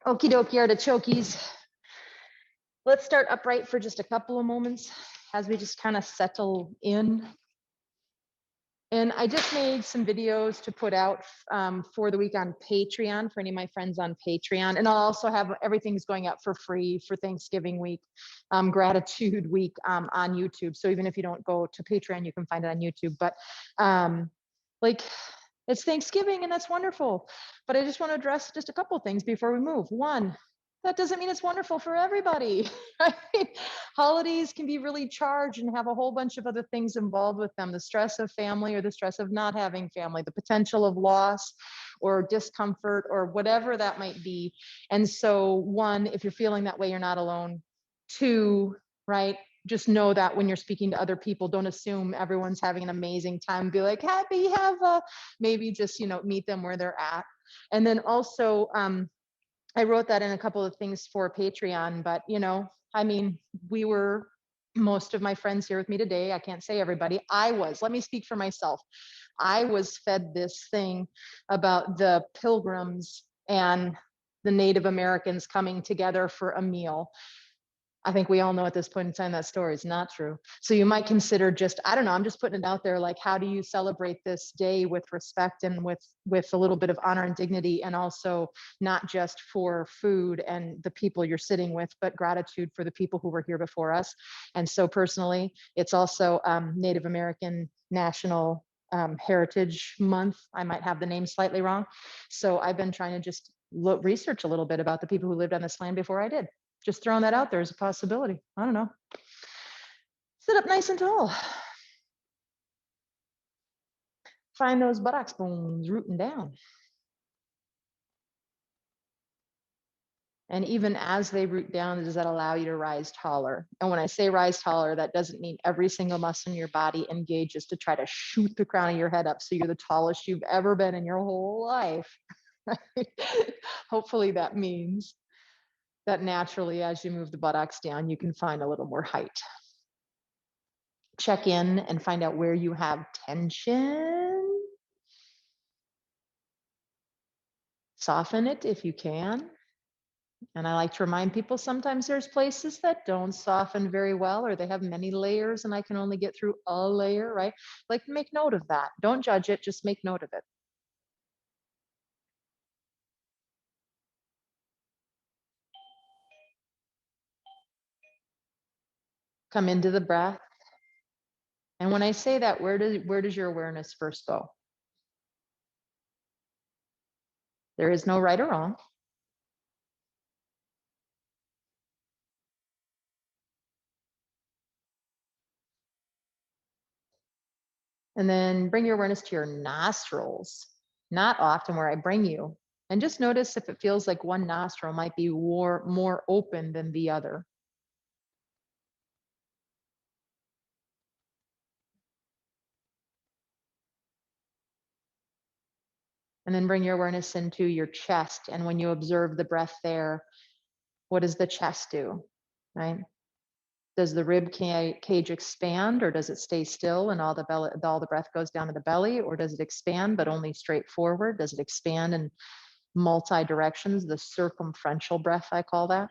Okie dokie artichokes. Let's start upright for just a couple of moments as we just kind of settle in. And I just made some videos to put out for the week on Patreon for any of my friends on Patreon. And I'll also have everything's going up for free for Thanksgiving week, gratitude week on YouTube. So even if you don't go to Patreon, you can find it on YouTube. But like it's Thanksgiving and that's wonderful. But I just want to address just a couple of things before we move. One, that doesn't mean it's wonderful for everybody. Right? Holidays can be really charged and have a whole bunch of other things involved with them. The stress of family or the stress of not having family, the potential of loss or discomfort or whatever that might be. And so one, if you're feeling that way, you're not alone. Two, right? Just know that when you're speaking to other people, don't assume everyone's having an amazing time. Be like, happy, have a, maybe just, meet them where they're at. And then also, I wrote that in a couple of things for Patreon, but most of my friends here with me today, I can't say everybody, let me speak for myself. I was fed this thing about the Pilgrims and the Native Americans coming together for a meal. I think we all know at this point in time that story is not true. So you might consider I'm just putting it out there, like, how do you celebrate this day with respect and with a little bit of honor and dignity, and also not just for food and the people you're sitting with, but gratitude for the people who were here before us. And so personally, it's also Native American National Heritage Month. I might have the name slightly wrong. So I've been trying to just research a little bit about the people who lived on this land before I did. Just throwing that out there as a possibility. I don't know. Sit up nice and tall. Find those buttocks bones rooting down. And even as they root down, does that allow you to rise taller? And when I say rise taller, that doesn't mean every single muscle in your body engages to try to shoot the crown of your head up so you're the tallest you've ever been in your whole life. Hopefully that means that naturally, as you move the buttocks down, you can find a little more height. Check in and find out where you have tension. Soften it if you can. And I like to remind people sometimes there's places that don't soften very well, or they have many layers and I can only get through a layer, right? Like, make note of that. Don't judge it, just make note of it. Come into the breath. And when I say that, where does your awareness first go? There is no right or wrong. And then bring your awareness to your nostrils. Not often where I bring you. And just notice if it feels like one nostril might be more open than the other. And then bring your awareness into your chest. And when you observe the breath there, what does the chest do, right? Does the rib cage expand, or does it stay still and all the breath goes down to the belly? Or does it expand, but only straight forward? Does it expand in multi directions? The circumferential breath, I call that.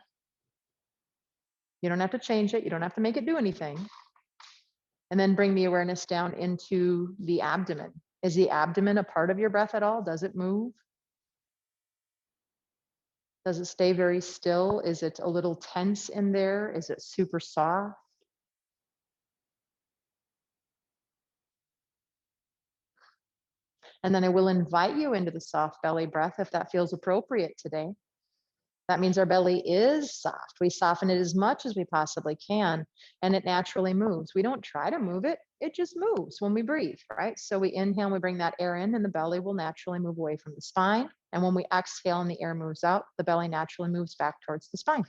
You don't have to change it. You don't have to make it do anything. And then bring the awareness down into the abdomen. Is the abdomen a part of your breath at all? Does it move? Does it stay very still? Is it a little tense in there? Is it super soft? And then I will invite you into the soft belly breath if that feels appropriate today. That means our belly is soft. We soften it as much as we possibly can, and it naturally moves. We don't try to move it. It just moves when we breathe, right? So we inhale, we bring that air in, and the belly will naturally move away from the spine. And when we exhale and the air moves out, the belly naturally moves back towards the spine.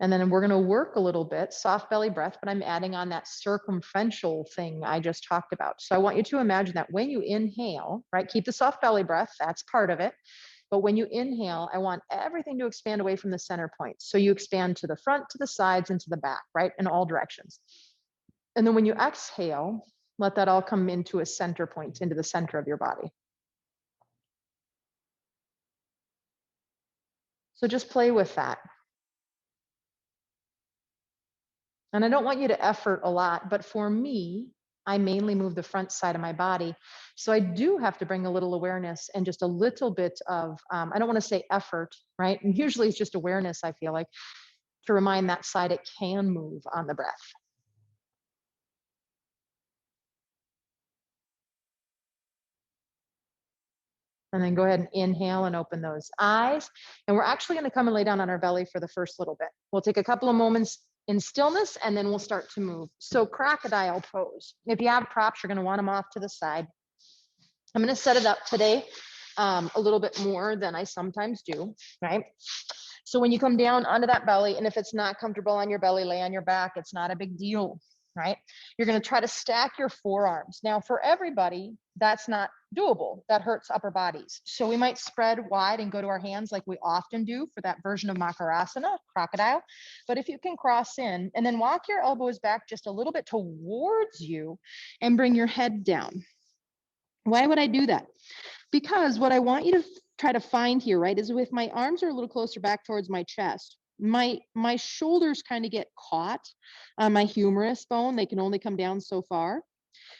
And then we're going to work a little bit, soft belly breath, but I'm adding on that circumferential thing I just talked about. So I want you to imagine that when you inhale, right, keep the soft belly breath, that's part of it. But when you inhale, I want everything to expand away from the center point. So you expand to the front, to the sides, and to the back, right, in all directions. And then when you exhale, let that all come into a center point, into the center of your body. So just play with that. And I don't want you to effort a lot, but for me, I mainly move the front side of my body. So I do have to bring a little awareness and just a little bit of, I don't want to say effort, right? And usually it's just awareness, I feel like, to remind that side it can move on the breath. And then go ahead and inhale and open those eyes. And we're actually going to come and lay down on our belly for the first little bit. We'll take a couple of moments in stillness, and then we'll start to move. So crocodile pose. If you have props, you're going to want them off to the side. I'm going to set it up today a little bit more than I sometimes do, right? So when you come down onto that belly, and if it's not comfortable on your belly, lay on your back. It's not a big deal, right? You're going to try to stack your forearms. Now, for everybody, that's not doable. That hurts upper bodies. So we might spread wide and go to our hands like we often do for that version of Makarasana, crocodile. But if you can cross in and then walk your elbows back just a little bit towards you and bring your head down. Why would I do that? Because what I want you to try to find here, right, is if my arms are a little closer back towards my chest, my shoulders kind of get caught on my humerus bone. They can only come down so far.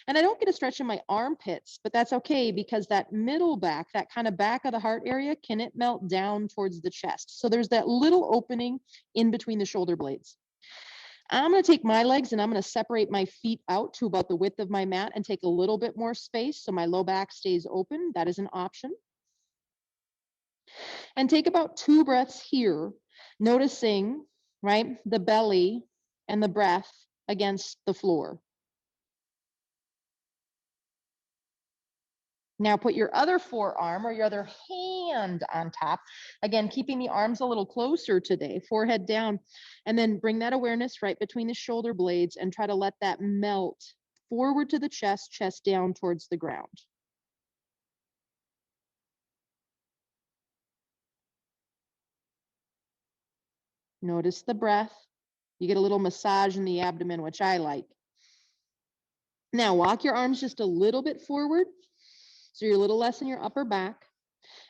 And I don't get a stretch in my armpits, but that's okay because that middle back, that kind of back of the heart area, can it melt down towards the chest? So there's that little opening in between the shoulder blades. I'm going to take my legs and I'm going to separate my feet out to about the width of my mat and take a little bit more space so my low back stays open. That is an option. And take about 2 breaths here, noticing, right, the belly and the breath against the floor. Now put your other forearm or your other hand on top. Again, keeping the arms a little closer today, forehead down, and then bring that awareness right between the shoulder blades and try to let that melt forward to the chest, chest down towards the ground. Notice the breath. You get a little massage in the abdomen, which I like. Now walk your arms just a little bit forward, so you're a little less in your upper back.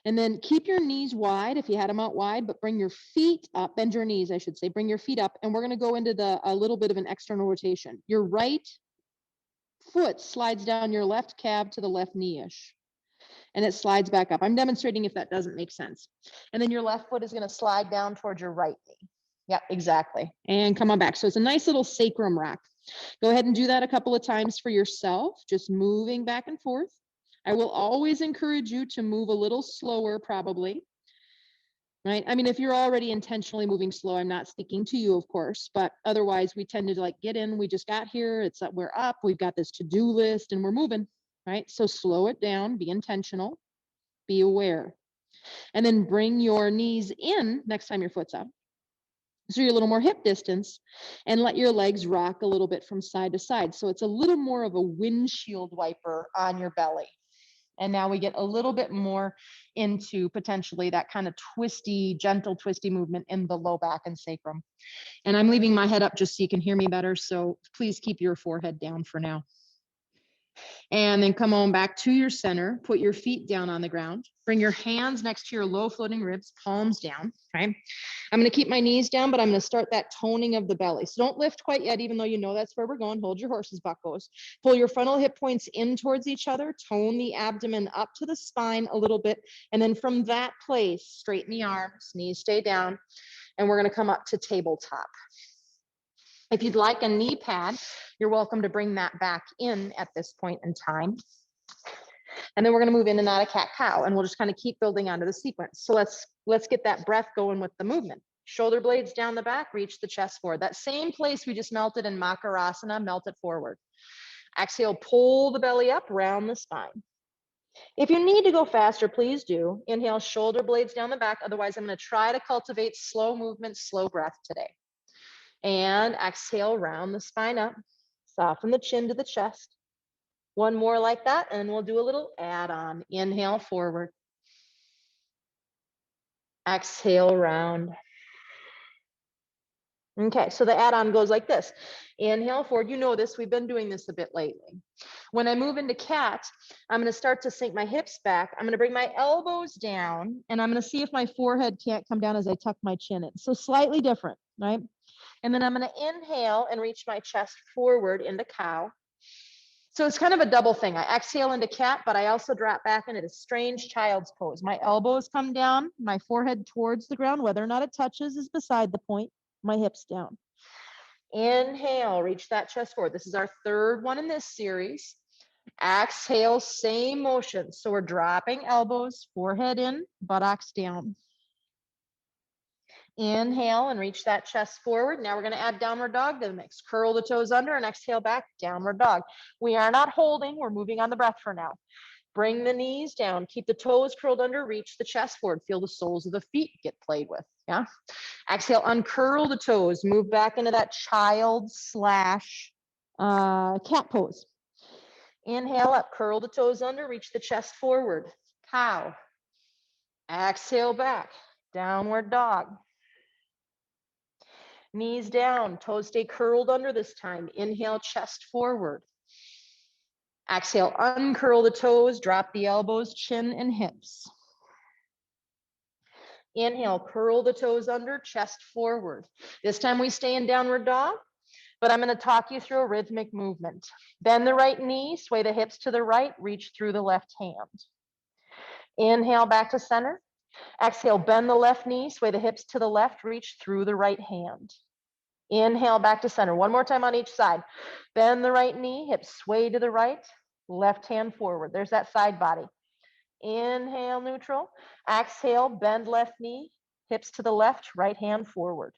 And then keep your knees wide if you had them out wide, but bring your feet up, bend your knees, I should say, bring your feet up. And we're going to go into a little bit of an external rotation. Your right foot slides down your left calf to the left knee-ish. And it slides back up. I'm demonstrating if that doesn't make sense. And then your left foot is going to slide down towards your right knee. Yeah, exactly. And come on back. So it's a nice little sacrum rack. Go ahead and do that a couple of times for yourself, just moving back and forth. I will always encourage you to move a little slower, probably, right? I mean, if you're already intentionally moving slow, I'm not speaking to you, of course, but otherwise we tend to like get in, we just got here, it's up, we're up, we've got this to-do list and we're moving, right? So slow it down, be intentional, be aware, and then bring your knees in next time your foot's up. So you're a little more hip distance and let your legs rock a little bit from side to side. So it's a little more of a windshield wiper on your belly. And now we get a little bit more into potentially that kind of twisty, gentle, twisty movement in the low back and sacrum. And I'm leaving my head up just so you can hear me better. So please keep your forehead down for now. And then come on back to your center, put your feet down on the ground, bring your hands next to your low floating ribs, palms down, okay? I'm gonna keep my knees down, but I'm gonna start that toning of the belly. So don't lift quite yet, even though you know that's where we're going. Hold your horse's buckles. Pull your frontal hip points in towards each other, tone the abdomen up to the spine a little bit. And then from that place, straighten the arms, knees stay down, and we're gonna come up to tabletop. If you'd like a knee pad, you're welcome to bring that back in at this point in time. And then we're going to move in and out of cat-cow, and we'll just kind of keep building onto the sequence. So let's get that breath going with the movement. Shoulder blades down the back, reach the chest forward. That same place we just melted in Makarasana, melt it forward. Exhale, pull the belly up, round the spine. If you need to go faster, please do. Inhale, shoulder blades down the back. Otherwise, I'm going to try to cultivate slow movement, slow breath today. And exhale, round the spine up, soften the chin to the chest. One more like that, and we'll do a little add-on. Inhale, forward. Exhale, round. Okay, so the add-on goes like this. Inhale forward. You know this. We've been doing this a bit lately. When I move into cat, I'm going to start to sink my hips back. I'm going to bring my elbows down, and I'm going to see if my forehead can't come down as I tuck my chin in. So slightly different, right? And then I'm going to inhale and reach my chest forward into cow. So it's kind of a double thing. I exhale into cat, but I also drop back into a strange child's pose. My elbows come down, my forehead towards the ground. Whether or not it touches is beside the point. My hips down. Inhale, reach that chest forward. This is our third one in this series. Exhale, same motion. So we're dropping elbows, forehead in, buttocks down. Inhale and reach that chest forward. Now we're going to add downward dog to the mix. Curl the toes under and exhale back, downward dog. We are not holding, we're moving on the breath for now. Bring the knees down, keep the toes curled under, reach the chest forward. Feel the soles of the feet get played with, yeah? Exhale, uncurl the toes, move back into that child slash cat pose. Inhale up, curl the toes under, reach the chest forward, cow. Exhale back, downward dog. Knees down, toes stay curled under this time. Inhale, chest forward. Exhale, uncurl the toes, drop the elbows, chin and hips. Inhale, curl the toes under, chest forward. This time we stay in downward dog, but I'm going to talk you through a rhythmic movement. Bend the right knee, sway the hips to the right, reach through the left hand. Inhale back to center. Exhale, bend the left knee, sway the hips to the left, reach through the right hand. Inhale back to center. One more time on each side. Bend the right knee, hips sway to the right, left hand forward. There's that side body. Inhale, neutral. Exhale, bend left knee, hips to the left, right hand forward.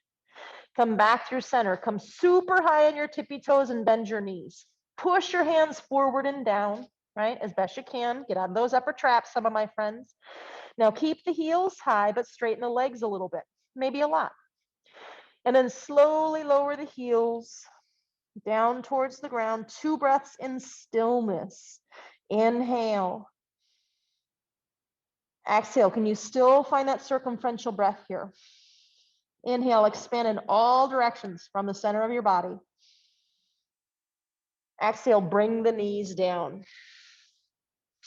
Come back through center. Come super high on your tippy toes and bend your knees. Push your hands forward and down, right, as best you can. Get out of those upper traps, some of my friends. Now keep the heels high, but straighten the legs a little bit, maybe a lot. And then slowly lower the heels down towards the ground. 2 breaths in stillness. Inhale. Exhale. Can you still find that circumferential breath here? Inhale, expand in all directions from the center of your body. Exhale, bring the knees down.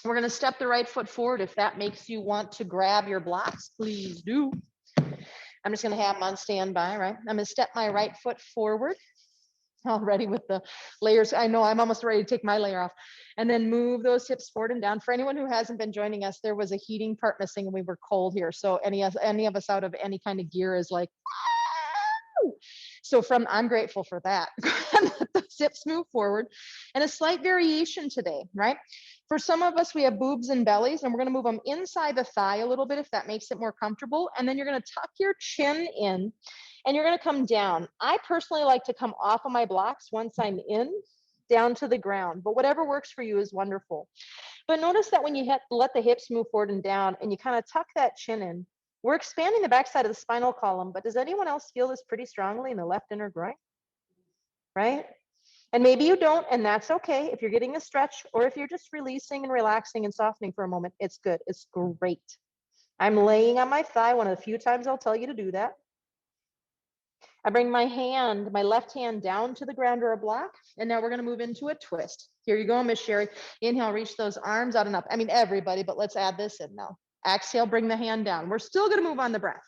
We're going to step the right foot forward. If that makes you want to grab your blocks, please do. I'm just going to have them on standby, right? I'm going to step my right foot forward. Already with the layers. I know I'm almost ready to take my layer off. And then move those hips forward and down. For anyone who hasn't been joining us, there was a heating part missing and we were cold here. So any of us out of any kind of gear is like, woo! So I'm grateful for that. Let the hips move forward. And a slight variation today, right? For some of us, we have boobs and bellies, and we're going to move them inside the thigh a little bit if that makes it more comfortable. And then you're going to tuck your chin in, and you're going to come down. I personally like to come off of my blocks once I'm in, down to the ground. But whatever works for you is wonderful. But notice that when you let the hips move forward and down, and you kind of tuck that chin in, we're expanding the backside of the spinal column. But does anyone else feel this pretty strongly in the left inner groin? Right? And maybe you don't, and that's okay. If you're getting a stretch or if you're just releasing and relaxing and softening for a moment, it's good. It's great. I'm laying on my thigh, one of the few times I'll tell you to do that. I bring my left hand down to the ground or a block, and now we're going to move into a twist. Here you go, Miss Sherry. Inhale, reach those arms out and up. I mean, everybody, but let's add this in now. Exhale, bring the hand down. We're still going to move on the breath.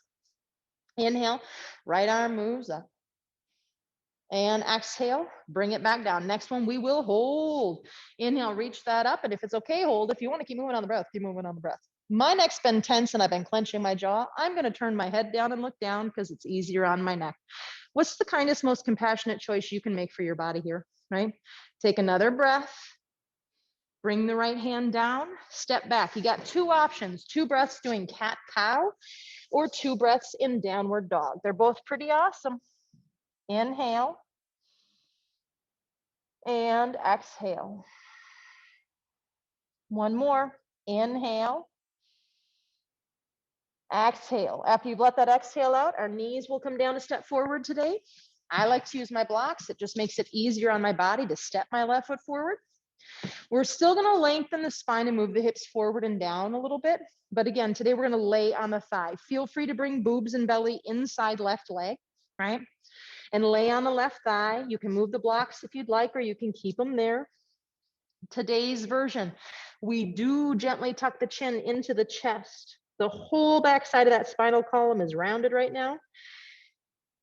Inhale, right arm moves up. And exhale, bring it back down. Next one, we will hold. Inhale, reach that up. And if it's okay, hold. If you want to keep moving on the breath, keep moving on the breath. My neck's been tense and I've been clenching my jaw. I'm going to turn my head down and look down because it's easier on my neck. What's the kindest, most compassionate choice you can make for your body here, right? Take another breath. Bring the right hand down. Step back. You got 2 options, 2 breaths doing cat-cow or 2 breaths in downward dog. They're both pretty awesome. Inhale. And exhale. One more. Inhale. Exhale. After you've let that exhale out, our knees will come down a step forward today. I like to use my blocks. It just makes it easier on my body to step my left foot forward. We're still going to lengthen the spine and move the hips forward and down a little bit. But again, today we're going to lay on the thigh. Feel free to bring boobs and belly inside left leg, right? and lay on the left thigh. You can move the blocks if you'd like, or you can keep them there. Today's version, we do gently tuck the chin into the chest. The whole back side of that spinal column is rounded right now.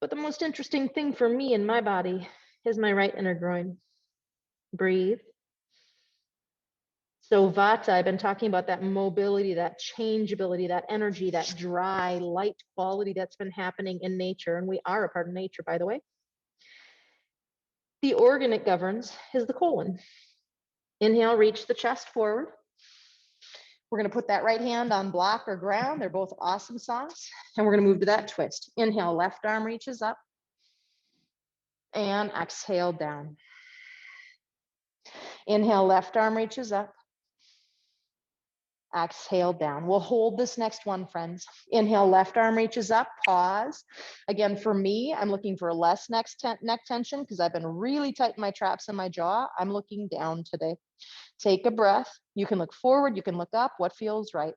But the most interesting thing for me in my body is my right inner groin. Breathe. So Vata, I've been talking about that mobility, that changeability, that energy, that dry, light quality that's been happening in nature. And we are a part of nature, by the way. The organ it governs is the colon. Inhale, reach the chest forward. We're going to put that right hand on block or ground. They're both awesome songs. And we're going to move to that twist. Inhale, left arm reaches up. And exhale down. Inhale, left arm reaches up. Exhale down. We'll hold this next one, friends. Inhale, left arm reaches up, pause. Again, for me, I'm looking for less neck tension because I've been really tight in my traps and my jaw. I'm looking down today. Take a breath. You can look forward, you can look up, what feels right.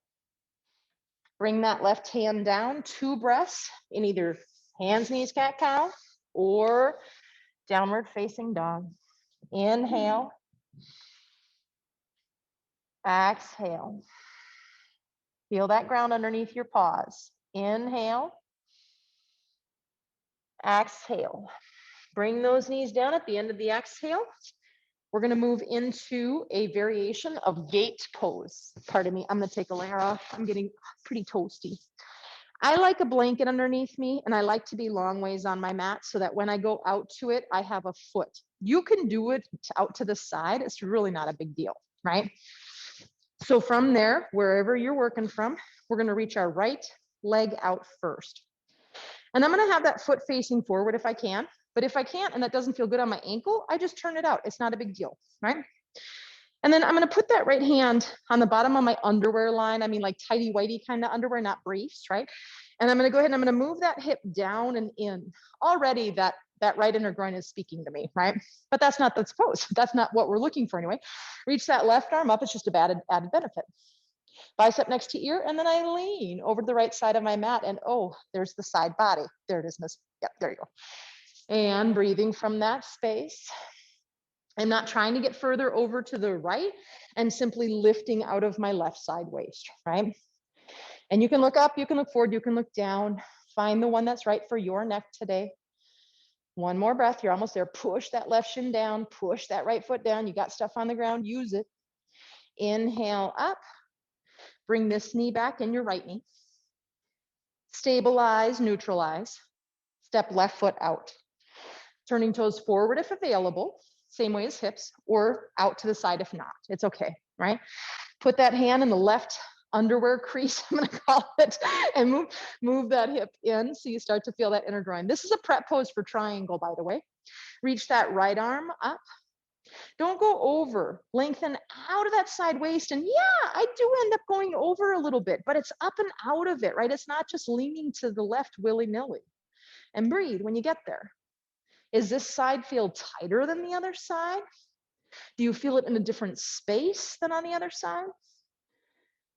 Bring that left hand down, 2 breaths in either hands, knees, cat, cow, or downward facing dog. Inhale. Exhale. Feel that ground underneath your paws. Inhale. Exhale. Bring those knees down at the end of the exhale. We're going to move into a variation of gate pose. Pardon me, I'm going to take a layer off. I'm getting pretty toasty. I like a blanket underneath me, and I like to be long ways on my mat so that when I go out to it, I have a foot. You can do it out to the side. It's really not a big deal, right? So from there, wherever you're working from, we're going to reach our right leg out first. And I'm going to have that foot facing forward if I can. But if I can't and that doesn't feel good on my ankle, I just turn it out. It's not a big deal, right? And then I'm going to put that right hand on the bottom of my underwear line. I mean, like tighty whitey kind of underwear, not briefs, right? And I'm going to go ahead and I'm going to move that hip down and in. Already that right inner groin is speaking to me, right? But that's not the pose. That's not what we're looking for anyway. Reach that left arm up. It's just a added benefit. Bicep next to ear, and then I lean over to the right side of my mat, and oh, there's the side body. There it is, Miss. Yep, there you go. And breathing from that space. I'm not trying to get further over to the right and simply lifting out of my left side waist, right? And you can look up, you can look forward, you can look down. Find the one that's right for your neck today. One more breath, you're almost there. Push that left shin down, push that right foot down. You got stuff on the ground, use it. Inhale up. Bring this knee back in your right knee. Stabilize, neutralize. Step left foot out. Turning toes forward if available, same way as hips, or out to the side if not. It's okay, right? Put that hand in the left underwear crease, I'm gonna call it, and move that hip in so you start to feel that inner groin. This is a prep pose for triangle, by the way. Reach that right arm up. Don't go over, lengthen out of that side waist. And yeah, I do end up going over a little bit, but it's up and out of it, right? It's not just leaning to the left willy-nilly. And breathe when you get there. Is this side feel tighter than the other side? Do you feel it in a different space than on the other side?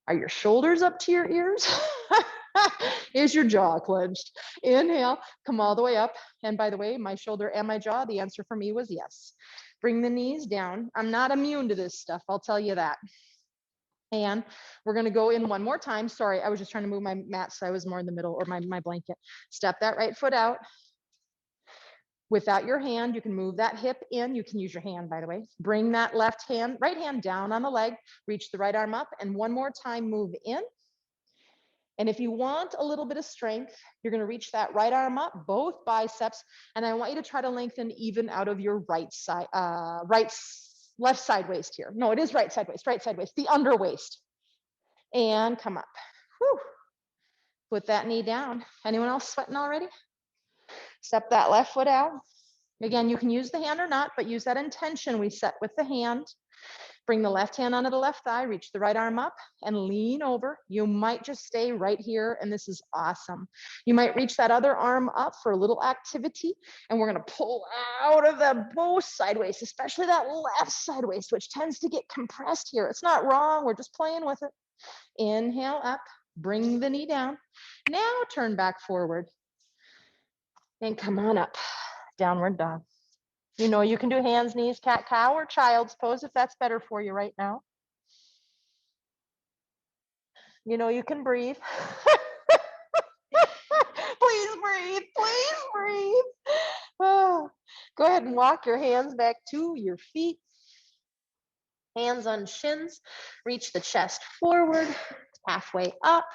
Are your shoulders up to your ears? Is your jaw clenched? Inhale, come all the way up. And by the way, my shoulder and my jaw, the answer for me was yes. Bring the knees down. I'm not immune to this stuff, I'll tell you that. And we're going to go in one more time. Sorry, I was just trying to move my mat so I was more in the middle, or my blanket. Step that right foot out. Without your hand, you can move that hip in. You can use your hand, by the way. Bring that right hand down on the leg. Reach the right arm up. And one more time, move in. And if you want a little bit of strength, you're going to reach that right arm up, both biceps. And I want you to try to lengthen even out of your right side, left side waist here. No, it is right side waist, the under waist. And come up. Whew. Put that knee down. Anyone else sweating already? Step that left foot out. Again, you can use the hand or not, but use that intention we set with the hand. Bring the left hand onto the left thigh, reach the right arm up and lean over. You might just stay right here, and this is awesome. You might reach that other arm up for a little activity, and we're gonna pull out of the both side waist, especially that left side waist, which tends to get compressed here. It's not wrong, we're just playing with it. Inhale up, bring the knee down. Now turn back forward and come on up. Downward dog. You know, you can do hands, knees, cat, cow, or child's pose if that's better for you right now. You know, you can breathe. Please breathe, please breathe. Oh, go ahead and walk your hands back to your feet. Hands on shins, reach the chest forward, halfway up.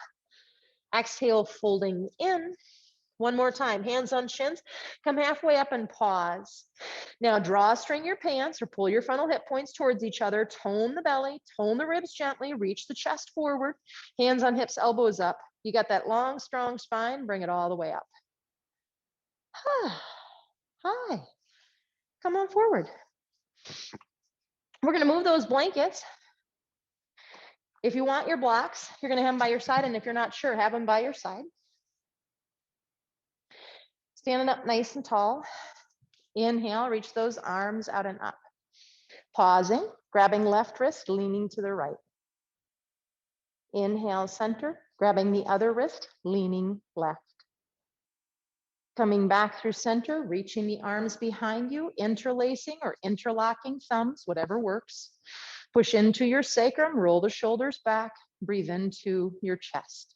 Exhale, folding in. One more time, hands on shins, come halfway up and pause. Now draw string your pants or pull your frontal hip points towards each other, tone the belly, tone the ribs gently, reach the chest forward, hands on hips, elbows up. You got that long, strong spine, bring it all the way up. Hi, come on forward. We're gonna move those blankets. If you want your blocks, you're gonna have them by your side, and if you're not sure, have them by your side. Standing up nice and tall. Inhale, reach those arms out and up. Pausing, grabbing left wrist, leaning to the right. Inhale, center, grabbing the other wrist, leaning left. Coming back through center, reaching the arms behind you, interlacing or interlocking thumbs, whatever works. Push into your sacrum, roll the shoulders back, breathe into your chest.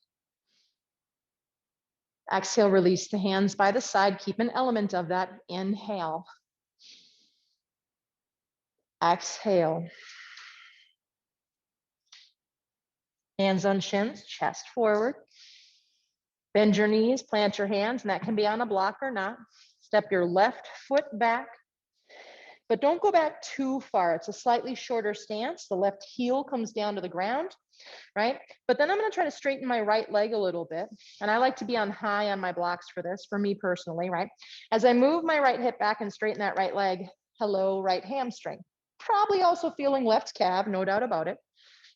Exhale, release the hands by the side, keep an element of that. Inhale. Exhale. Hands on shins, chest forward. Bend your knees, plant your hands, and that can be on a block or not. Step your left foot back, but don't go back too far. It's a slightly shorter stance. The left heel comes down to the ground, right? But then I'm gonna try to straighten my right leg a little bit. And I like to be on high on my blocks for this, for me personally, right? As I move my right hip back and straighten that right leg, hello, right hamstring. Probably also feeling left calf, no doubt about it.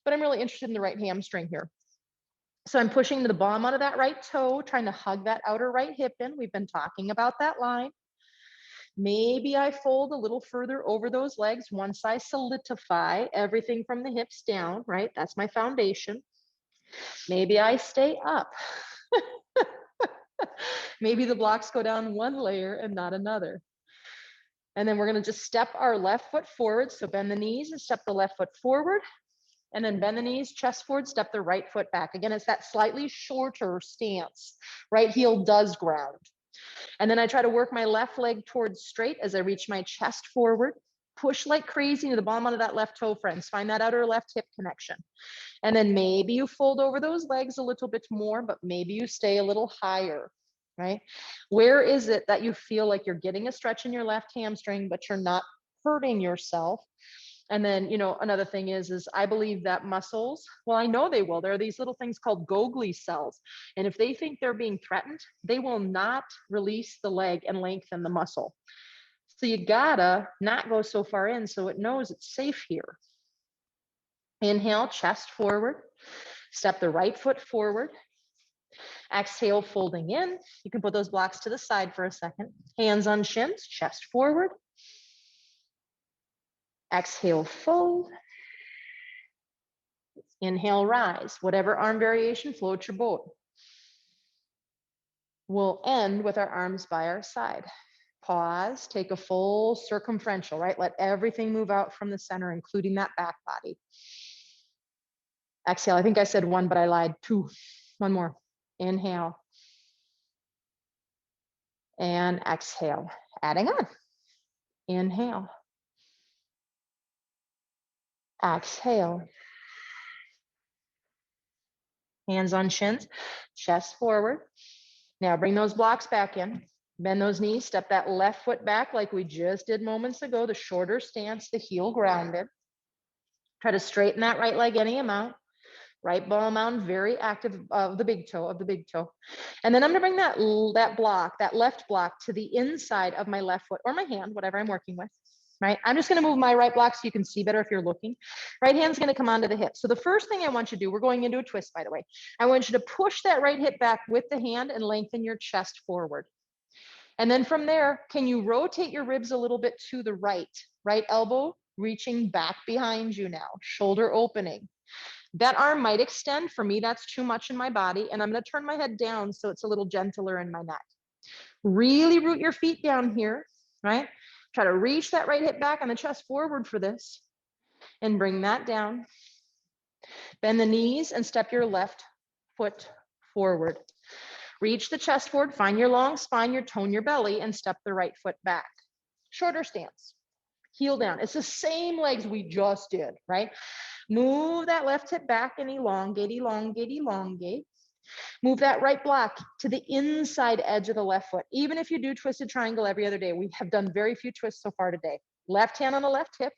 But I'm really interested in the right hamstring here. So I'm pushing the bottom out of that right toe, trying to hug that outer right hip in. We've been talking about that line. Maybe I fold a little further over those legs once I solidify everything from the hips down, right? That's my foundation. Maybe I stay up. Maybe the blocks go down one layer and not another. And then we're gonna just step our left foot forward. So bend the knees and step the left foot forward. And then bend the knees, chest forward, step the right foot back. Again, it's that slightly shorter stance. Right heel does ground. And then I try to work my left leg towards straight as I reach my chest forward. Push like crazy to the bottom of that left toe, friends. Find that outer left hip connection. And then maybe you fold over those legs a little bit more, but maybe you stay a little higher, right? Where is it that you feel like you're getting a stretch in your left hamstring, but you're not hurting yourself? And then, you know, another thing is I believe that muscles, well, I know they will. There are these little things called Golgi cells. And if they think they're being threatened, they will not release the leg and lengthen the muscle. So you gotta not go so far in so it knows it's safe here. Inhale, chest forward. Step the right foot forward. Exhale, folding in. You can put those blocks to the side for a second. Hands on shins, chest forward. Exhale, fold. Inhale, rise. Whatever arm variation floats your boat. We'll end with our arms by our side. Pause, take a full circumferential, right? Let everything move out from the center, including that back body. Exhale, I think I said one, but I lied. Two, one more. Inhale. And exhale, adding on. Inhale. Exhale. Hands on shins, chest forward. Now bring those blocks back in. Bend those knees, step that left foot back like we just did moments ago, the shorter stance, the heel grounded. Try to straighten that right leg any amount. Right ball mound, very active of the big toe, And then I'm gonna bring that left block to the inside of my left foot or my hand, whatever I'm working with, right? I'm just gonna move my right block so you can see better if you're looking. Right hand's gonna come onto the hip. So the first thing I want you to do, we're going into a twist, by the way. I want you to push that right hip back with the hand and lengthen your chest forward. And then from there, can you rotate your ribs a little bit to the right? Right elbow reaching back behind you now, shoulder opening. That arm might extend. For me, that's too much in my body. And I'm gonna turn my head down so it's a little gentler in my neck. Really root your feet down here. right? Try to reach that right hip back and the chest forward for this and bring that down. Bend the knees and step your left foot forward. Reach the chest forward, find your long spine, your tone your belly, and step the right foot back. Shorter stance, heel down. It's the same legs we just did, right? Move that left hip back and elongate, elongate, elongate. Move that right block to the inside edge of the left foot. Even if you do twisted triangle every other day, we have done very few twists so far today. Left hand on the left hip.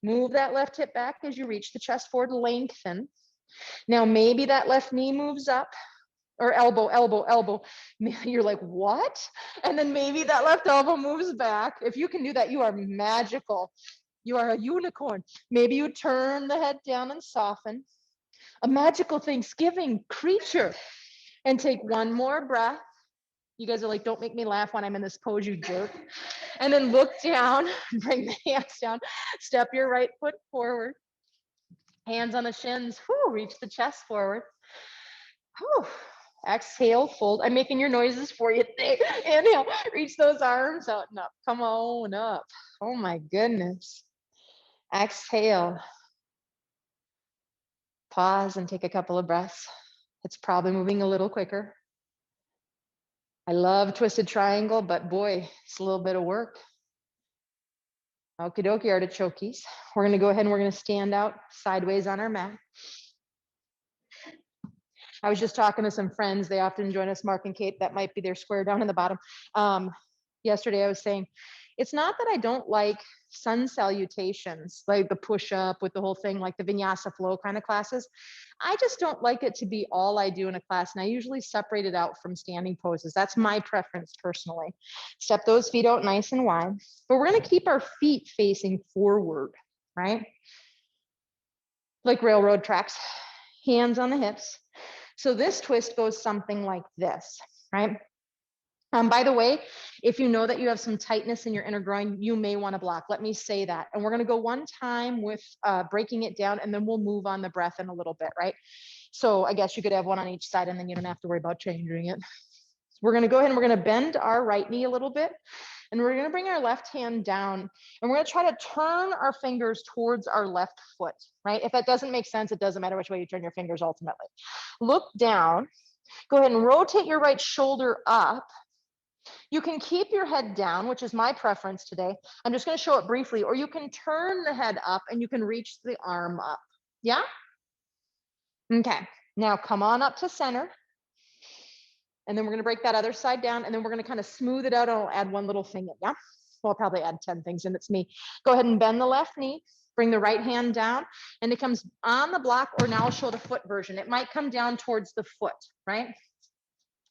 Move that left hip back as you reach the chest forward, lengthen. Now maybe that left knee moves up, or elbow, elbow, elbow. You're like, what? And then maybe that left elbow moves back. If you can do that, you are magical. You are a unicorn. Maybe you turn the head down and soften. A magical Thanksgiving creature. And take one more breath. You guys are like, don't make me laugh when I'm in this pose, you jerk. And then look down, bring the hands down, step your right foot forward. Hands on the shins, whew, reach the chest forward. Whew. Exhale, fold. I'm making your noises for you today. Inhale, reach those arms out and up. Come on up. Oh my goodness. Exhale. Pause and take a couple of breaths. It's probably moving a little quicker. I love twisted triangle, but boy, it's a little bit of work. Okie dokie, artichokes. We're gonna go ahead and we're gonna stand out sideways on our mat. I was just talking to some friends. They often join us, Mark and Kate. That might be their square down in the bottom. Yesterday, I was saying, it's not that I don't like sun salutations, like the push-up with the whole thing, like the vinyasa flow kind of classes. I just don't like it to be all I do in a class. And I usually separate it out from standing poses. That's my preference personally. Step those feet out nice and wide. But we're going to keep our feet facing forward, right? Like railroad tracks. Hands on the hips. So this twist goes something like this, right? By the way, if you know that you have some tightness in your inner groin, you may want to block. Let me say that. And we're going to go one time with breaking it down, and then we'll move on the breath in a little bit, right? So I guess you could have one on each side, and then you don't have to worry about changing it. We're going to go ahead and we're going to bend our right knee a little bit, and we're going to bring our left hand down, and we're going to try to turn our fingers towards our left foot, right? If that doesn't make sense, it doesn't matter which way you turn your fingers ultimately. Look down. Go ahead and rotate your right shoulder up. You can keep your head down, which is my preference today. I'm just going to show it briefly, or you can turn the head up and you can reach the arm up. Yeah? Okay. Now come on up to center. And then we're going to break that other side down, and then we're going to kind of smooth it out, and I'll add one little thing in. Yeah? Well, I'll probably add 10 things in. It's me. Go ahead and bend the left knee. Bring the right hand down, and it comes on the block, or now I'll show the foot version. It might come down towards the foot, right?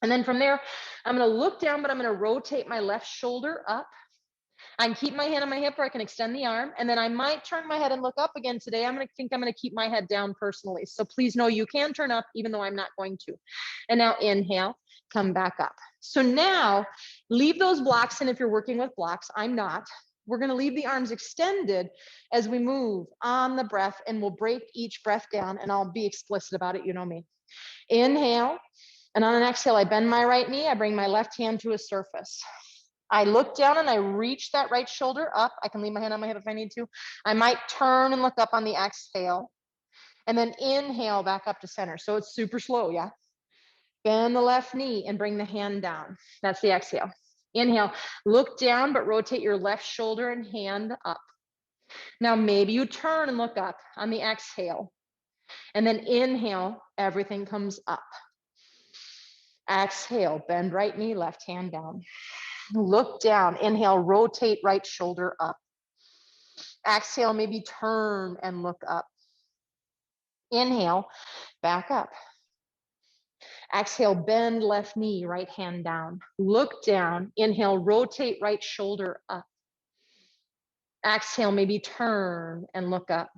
And then from there, I'm going to look down, but I'm going to rotate my left shoulder up. I can keep my hand on my hip, or I can extend the arm. And then I might turn my head and look up again today. I'm going to keep my head down personally. So please know you can turn up, even though I'm not going to. And now inhale, come back up. So now leave those blocks in if you're working with blocks. I'm not. We're going to leave the arms extended as we move on the breath, and we'll break each breath down, and I'll be explicit about it. You know me. Inhale. And on an exhale, I bend my right knee. I bring my left hand to a surface. I look down and I reach that right shoulder up. I can leave my hand on my hip if I need to. I might turn and look up on the exhale, and then inhale back up to center. So it's super slow, yeah? Bend the left knee and bring the hand down. That's the exhale. Inhale, look down, but rotate your left shoulder and hand up. Now maybe you turn and look up on the exhale, and then inhale, everything comes up. Exhale, bend right knee, left hand down. Look down, inhale, rotate right shoulder up. Exhale, maybe turn and look up. Inhale, back up. Exhale, bend left knee, right hand down. Look down, inhale, rotate right shoulder up. Exhale, maybe turn and look up.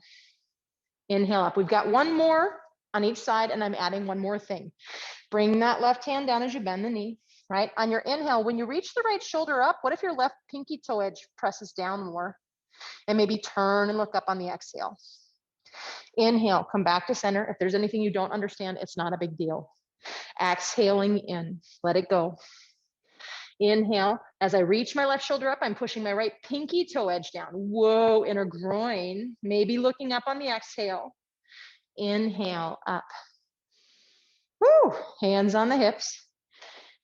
Inhale up. We've got one more on each side, and I'm adding one more thing. Bring that left hand down as you bend the knee, right? On your inhale, when you reach the right shoulder up, what if your left pinky toe edge presses down more? And maybe turn and look up on the exhale. Inhale, come back to center. If there's anything you don't understand, it's not a big deal. Exhaling in, let it go. Inhale. As I reach my left shoulder up, I'm pushing my right pinky toe edge down. Whoa, inner groin. Maybe looking up on the exhale. Inhale, up. Woo, hands on the hips.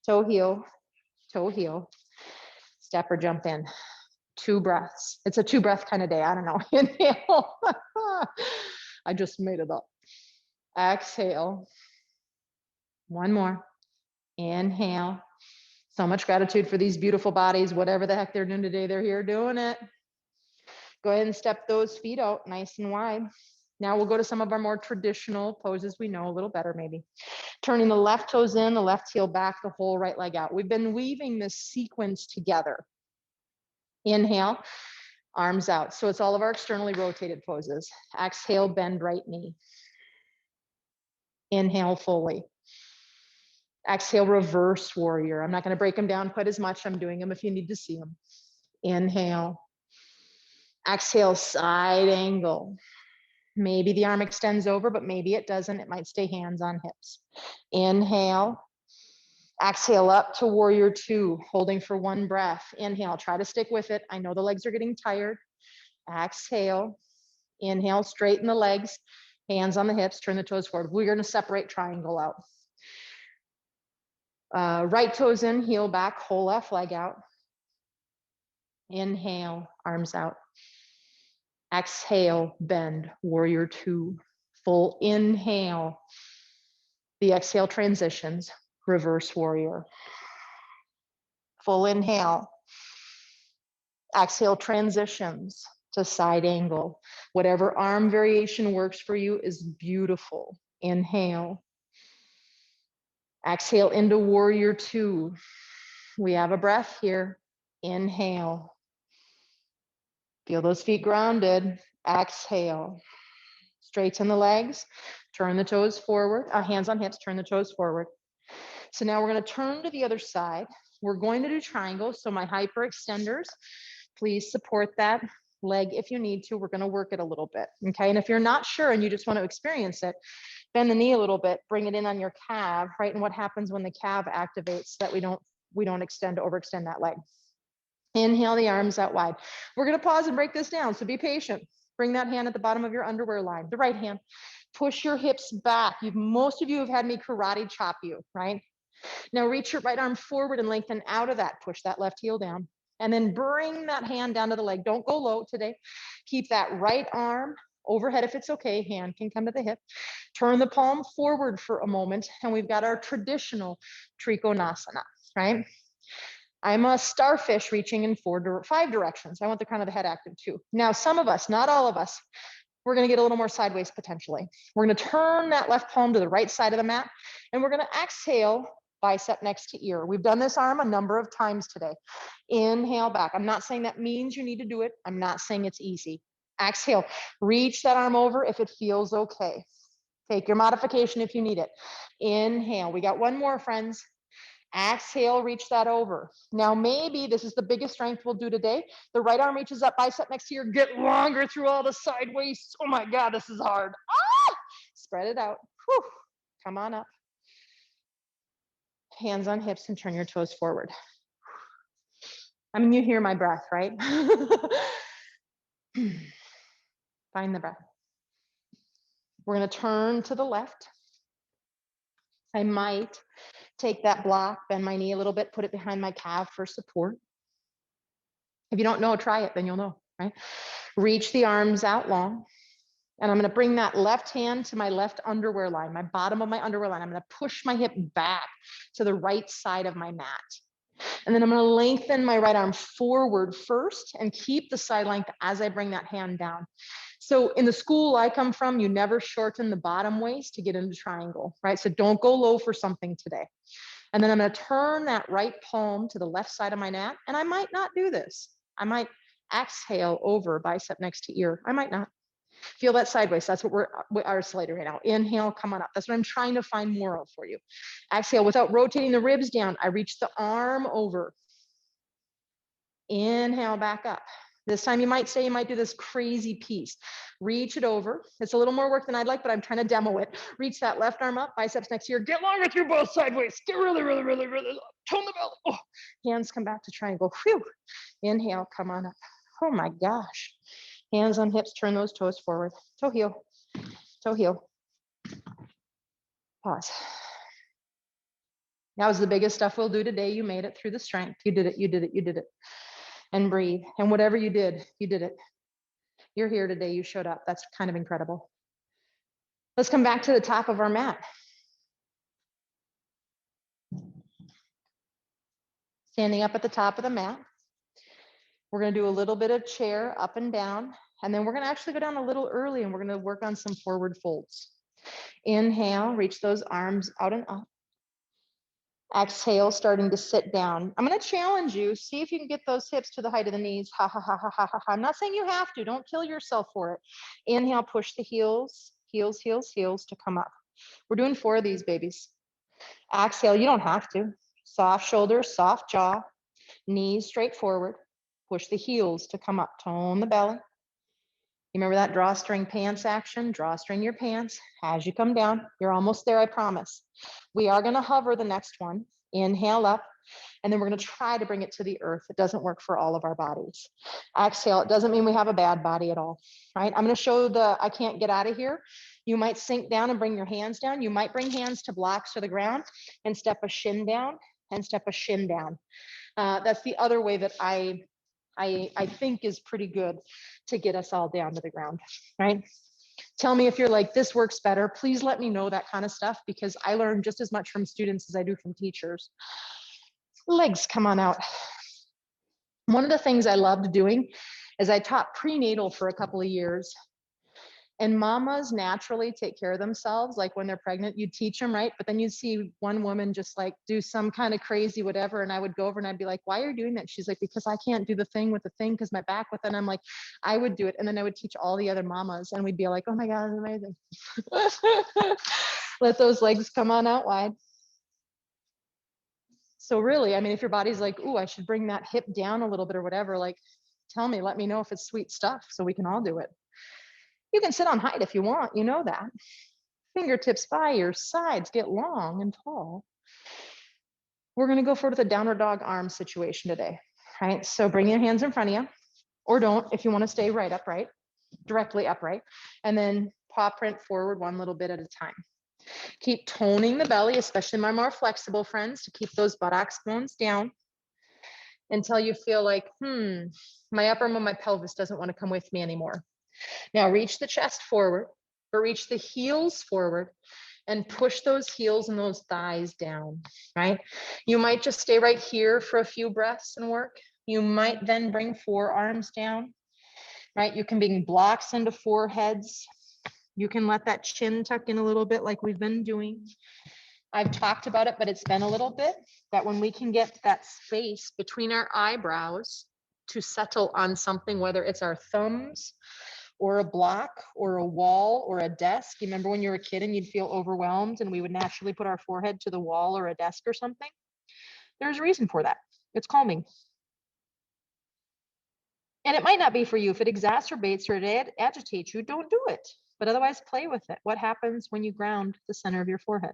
Toe heel, toe heel. Step or jump in. 2 breaths. It's a 2 breath kind of day. I don't know. Inhale. I just made it up. Exhale. 1 more. Inhale. So much gratitude for these beautiful bodies. Whatever the heck they're doing today, they're here doing it. Go ahead and step those feet out nice and wide. Now we'll go to some of our more traditional poses we know a little better maybe. Turning the left toes in, the left heel back, the whole right leg out. We've been weaving this sequence together. Inhale, arms out. So it's all of our externally rotated poses. Exhale, bend right knee. Inhale fully. Exhale, reverse warrior. I'm not going to break them down quite as much. I'm doing them if you need to see them. Inhale. Exhale, side angle. Maybe the arm extends over, but maybe it doesn't. It might stay hands on hips. Inhale. Exhale up to warrior 2, holding for 1 breath. Inhale, try to stick with it. I know the legs are getting tired. Exhale. Inhale, straighten the legs. Hands on the hips, turn the toes forward. We're going to separate triangle out. Right toes in, heel back, whole left leg out. Inhale, arms out. Exhale, bend, warrior 2. Full inhale. The exhale transitions, reverse warrior. Full inhale. Exhale transitions to side angle. Whatever arm variation works for you is beautiful. Inhale. Exhale into warrior 2. We have a breath here. Inhale. Feel those feet grounded. Exhale. Straighten the legs. Turn the toes forward. Hands on hips. Turn the toes forward. So now we're going to turn to the other side. We're going to do triangles. So my hyperextenders, please support that leg if you need to. We're going to work it a little bit. Okay. And if you're not sure and you just want to experience it, bend the knee a little bit, bring it in on your calf, right? And what happens when the calf activates so that we don't overextend that leg. Inhale the arms out wide. We're going to pause and break this down. So be patient. Bring that hand at the bottom of your underwear line, the right hand. Push your hips back. Most of you have had me karate chop you, right? Now reach your right arm forward and lengthen out of that. Push that left heel down. And then bring that hand down to the leg. Don't go low today. Keep that right arm overhead if it's okay. Hand can come to the hip. Turn the palm forward for a moment. And we've got our traditional Trikonasana, right? I'm a starfish reaching in 5 directions. I want the crown of the head active too. Now, some of us, not all of us, we're going to get a little more sideways potentially. We're going to turn that left palm to the right side of the mat, and we're going to exhale, bicep next to ear. We've done this arm a number of times today. Inhale back. I'm not saying that means you need to do it. I'm not saying it's easy. Exhale, reach that arm over if it feels okay. Take your modification if you need it. Inhale. We got 1 more, friends. Exhale, reach that over. Now, maybe this is the biggest strength we'll do today. The right arm reaches up, bicep next to your, get longer through all the sideways. Oh my God, this is hard. Spread it out. Whew. Come on up. Hands on hips and turn your toes forward. I mean, you hear my breath, right? Find the breath. We're going to turn to the left. I might take that block, bend my knee a little bit, put it behind my calf for support. If you don't know, try it, then you'll know, right? Reach the arms out long. And I'm going to bring that left hand to my left underwear line, my bottom of my underwear line. I'm going to push my hip back to the right side of my mat. And then I'm going to lengthen my right arm forward first and keep the side length as I bring that hand down. So in the school I come from, you never shorten the bottom waist to get into triangle, right? So don't go low for something today. And then I'm going to turn that right palm to the left side of my mat. And I might not do this. I might exhale over bicep next to ear. I might not. Feel that sideways. That's what we're isolating right now. Inhale, come on up. That's what I'm trying to find more of for you. Exhale, without rotating the ribs down, I reach the arm over. Inhale, back up. This time you might say, you might do this crazy piece. Reach it over. It's a little more work than I'd like, but I'm trying to demo it. Reach that left arm up, biceps next to your, get longer through both sideways. Get really, really, really, really long. Tone the belly. Oh, hands come back to triangle. Whew. Inhale, come on up. Oh my gosh. Hands on hips, turn those toes forward. Toe heel, toe heel. Pause. That was the biggest stuff we'll do today. You made it through the strength. You did it, you did it, you did it. And breathe. And whatever you did it. You're here today, you showed up. That's kind of incredible. Let's come back to the top of our mat. Standing up at the top of the mat. We're gonna do a little bit of chair up and down, and then we're gonna actually go down a little early and we're gonna work on some forward folds. Inhale, reach those arms out and up. Exhale, starting to sit down. I'm gonna challenge you, see if you can get those hips to the height of the knees. Ha, ha, ha, ha, ha, ha. I'm not saying you have to, don't kill yourself for it. Inhale, push the heels, heels, heels, heels to come up. We're doing 4 of these babies. Exhale, you don't have to. Soft shoulders, soft jaw, knees straight forward. Push the heels to come up, tone the belly. You remember that drawstring pants action? Drawstring your pants as you come down. You're almost there, I promise. We are gonna hover the next one. Inhale up, and then we're gonna try to bring it to the earth. It doesn't work for all of our bodies. Exhale, it doesn't mean we have a bad body at all, right? I'm gonna show the, I can't get out of here. You might sink down and bring your hands down. You might bring hands to blocks to the ground and step a shin down and step a shin down. That's the other way that I think is pretty good to get us all down to the ground, right? Tell me if you're like, this works better. Please let me know that kind of stuff, because I learn just as much from students as I do from teachers. Legs come on out. One of the things I loved doing is I taught prenatal for a couple of years. And mamas naturally take care of themselves. Like when they're pregnant, you teach them, right? But then you see one woman just like do some kind of crazy whatever. And I would go over and I'd be like, why are you doing that? She's like, because I can't do the thing with the thing because my back with it. And I'm like, I would do it. And then I would teach all the other mamas and we'd be like, oh my God, it's amazing. Let those legs come on out wide. So really, I mean, if your body's like, ooh, I should bring that hip down a little bit or whatever, like, tell me, let me know if it's sweet stuff so we can all do it. You can sit on height if you want, you know that. Fingertips by your sides, get long and tall. We're gonna go for the downward dog arm situation today, right? So bring your hands in front of you, or don't if you wanna stay right upright, directly upright, and then paw print forward one little bit at a time. Keep toning the belly, especially my more flexible friends, to keep those buttocks bones down until you feel like, my upper and my pelvis doesn't wanna come with me anymore. Now reach the chest forward, but reach the heels forward and push those heels and those thighs down, right? You might just stay right here for a few breaths and work. You might then bring forearms down, right? You can bring blocks into foreheads. You can let that chin tuck in a little bit like we've been doing. I've talked about it, but it's been a little bit, that when we can get that space between our eyebrows to settle on something, whether it's our thumbs, or a block or a wall or a desk. You remember when you were a kid and you'd feel overwhelmed and we would naturally put our forehead to the wall or a desk or something? There's a reason for that. It's calming. And it might not be for you. If it exacerbates or it agitates you, don't do it. But otherwise, play with it. What happens when you ground the center of your forehead?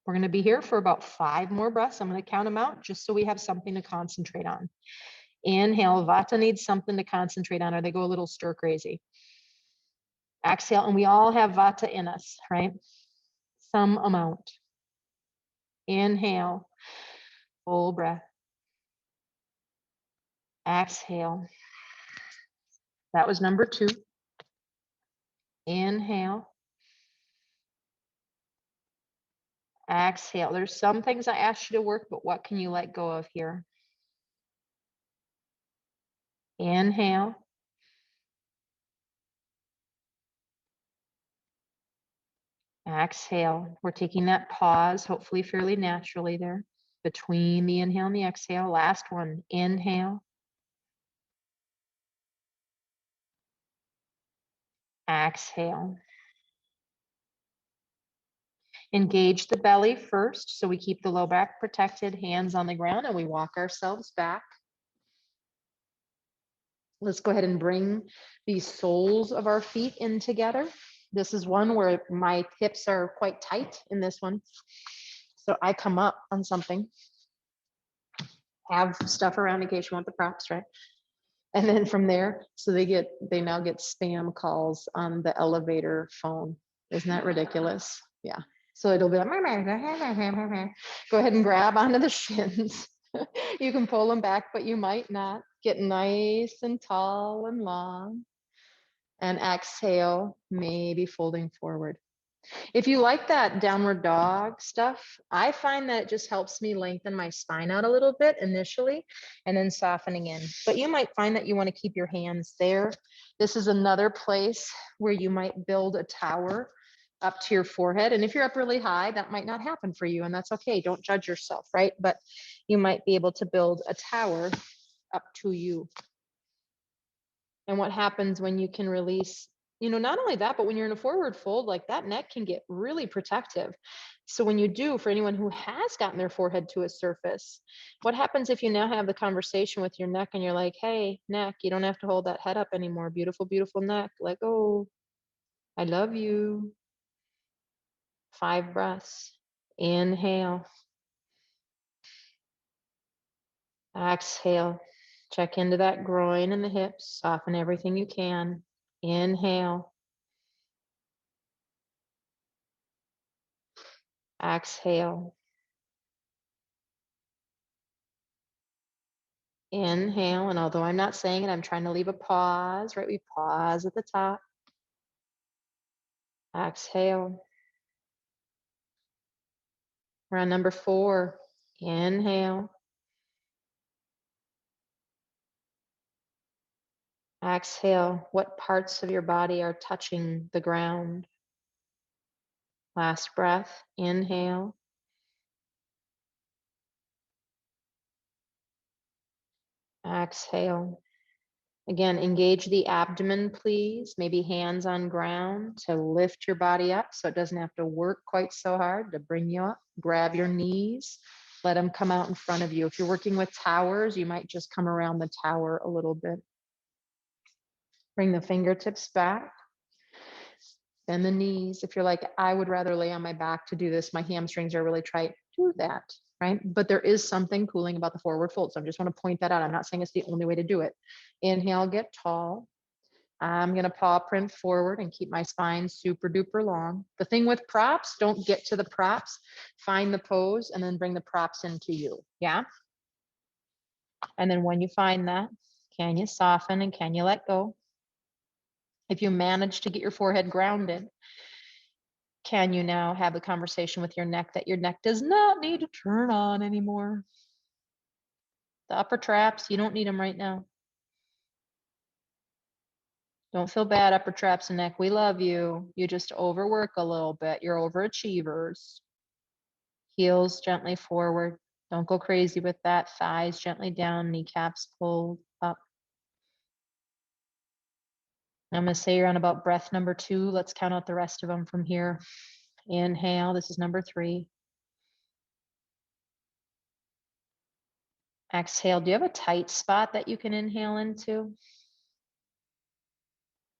We're going to be here for about 5 more breaths. I'm going to count them out just so we have something to concentrate on. Inhale, Vata needs something to concentrate on, or they go a little stir crazy. Exhale, and we all have Vata in us, right? Some amount. Inhale, full breath. Exhale. That was number 2. Inhale. Exhale. There's some things I asked you to work, but what can you let go of here? Inhale. Exhale. We're taking that pause, hopefully fairly naturally there, between the inhale and the exhale. Last one. Inhale. Exhale. Engage the belly first, so we keep the low back protected, hands on the ground, and we walk ourselves back. Let's go ahead and bring the soles of our feet in together. This is one where my hips are quite tight in this one. So I come up on something, have stuff around in case you want the props, right? And then from there, so they now get spam calls on the elevator phone. Isn't that ridiculous? Yeah. So it'll be like, go ahead and grab onto the shins. You can pull them back, but you might not. Get nice and tall and long. And exhale, maybe folding forward. If you like that downward dog stuff, I find that it just helps me lengthen my spine out a little bit initially and then softening in. But you might find that you want to keep your hands there. This is another place where you might build a tower up to your forehead. And if you're up really high, that might not happen for you, and that's okay. Don't judge yourself, right? But you might be able to build a tower up to you. And what happens when you can release, not only that, but when you're in a forward fold, like that neck can get really protective. So when you do, for anyone who has gotten their forehead to a surface, what happens if you now have the conversation with your neck and you're like, hey, neck, you don't have to hold that head up anymore. Beautiful, beautiful neck. Let go. I love you. 5 breaths. Inhale. Exhale. Check into that groin and the hips. Soften everything you can. Inhale. Exhale. Inhale. And although I'm not saying it, I'm trying to leave a pause, right? We pause at the top. Exhale. We're on number 4. Inhale. Exhale. What parts of your body are touching the ground? Last breath. Inhale. Exhale. Again, engage the abdomen, please. Maybe hands on ground to lift your body up so it doesn't have to work quite so hard to bring you up. Grab your knees. Let them come out in front of you. If you're working with towers, you might just come around the tower a little bit. Bring the fingertips back. Bend the knees. If you're like, I would rather lay on my back to do this, my hamstrings are really tight, do that, right? But there is something cooling about the forward fold. So I just want to point that out. I'm not saying it's the only way to do it. Inhale, get tall. I'm going to paw print forward and keep my spine super duper long. The thing with props, don't get to the props, find the pose and then bring the props into you. Yeah. And then when you find that, can you soften and can you let go? If you manage to get your forehead grounded, can you now have a conversation with your neck that your neck does not need to turn on anymore? The upper traps, you don't need them right now. Don't feel bad, upper traps and neck. We love you. You just overwork a little bit. You're overachievers. Heels gently forward. Don't go crazy with that. Thighs gently down, kneecaps pulled up. I'm going to say you're on about breath number 2. Let's count out the rest of them from here. Inhale. This is number 3. Exhale. Do you have a tight spot that you can inhale into?